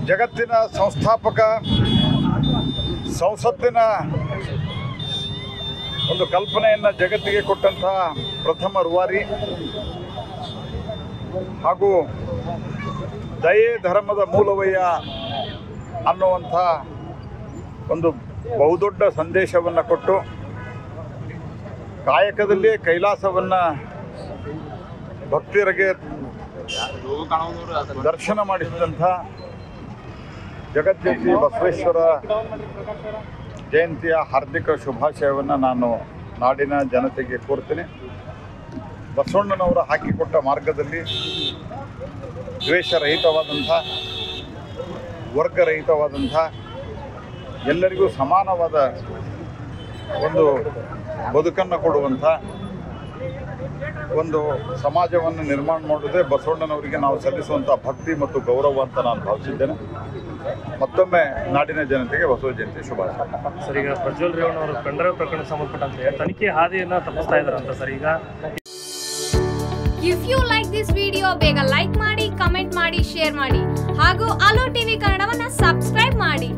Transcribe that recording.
ಜಗತ್ತಿನ ಸಂಸ್ಥಾಪಕ ಸಂಸತ್ತಿನ ಒಂದು ಕಲ್ಪನೆಯನ್ನು ಜಗತ್ತಿಗೆ ಕೊಟ್ಟಂಥ ಪ್ರಥಮ ರೂವಾರಿ ಹಾಗೂ ದಯೆ ಧರ್ಮದ ಮೂಲವಯ್ಯ ಅನ್ನುವಂಥ ಒಂದು ಬಹುದೊಡ್ಡ ಸಂದೇಶವನ್ನು ಕೊಟ್ಟು ಕಾಯಕದಲ್ಲಿ ಕೈಲಾಸವನ್ನು ಭಕ್ತರಿಗೆ ದರ್ಶನ ಮಾಡಿಸಿದಂಥ ಜಗಜ್ಯೋತಿ ಬಸವೇಶ್ವರ ಜಯಂತಿಯ ಹಾರ್ದಿಕ ಶುಭಾಶಯವನ್ನು ನಾನು ನಾಡಿನ ಜನತೆಗೆ ಕೋರ್ತೀನಿ. ಬಸವಣ್ಣನವರು ಹಾಕಿಕೊಟ್ಟ ಮಾರ್ಗದಲ್ಲಿ ದ್ವೇಷರಹಿತವಾದಂಥ, ವರ್ಗರಹಿತವಾದಂಥ, ಎಲ್ಲರಿಗೂ ಸಮಾನವಾದ ಒಂದು ಬದುಕನ್ನು ಕೊಡುವಂಥ ಒಂದು ಸಮಾಜವನ್ನು ನಿರ್ಮಾಣ ಮಾಡೋದೇ ಬಸವಣ್ಣನವರಿಗೆ ನಾವು ಸಲ್ಲಿಸುವಂಥ ಭಕ್ತಿ ಮತ್ತು ಗೌರವ ಅಂತ ನಾನು ಭಾವಿಸಿದ್ದೇನೆ. ಮತ್ತೊಮ್ಮೆ ನಾಡಿನ ಜನತೆಗೆ ಬಸವ ಜಯಂತಿ ಶುಭಾಶಯ. ಸರ್, ಈಗ ಪ್ರಜ್ವಲ್ ರೇವಣ್ಣವರು ಪೆಂಡ್ರೈವ್ ಪ್ರಕರಣಕ್ಕೆ ಸಂಬಂಧಪಟ್ಟಂತೆ ತನಿಖೆ ಹಾದಿಯನ್ನು ತಪ್ಪಿಸ್ತಾ ಇದ್ದಾರಂತ ಸರ್. ಈಗ if you like this video ಬೇಗ ಲೈಕ್ ಮಾಡಿ, ಕಮೆಂಟ್ ಮಾಡಿ, ಶೇರ್ ಮಾಡಿ ಹಾಗೂ ಅಲೋ ಟಿವಿ ಕನ್ನಡವನ್ನ ಸಬ್ಸ್ಕ್ರೈಬ್ ಮಾಡಿ.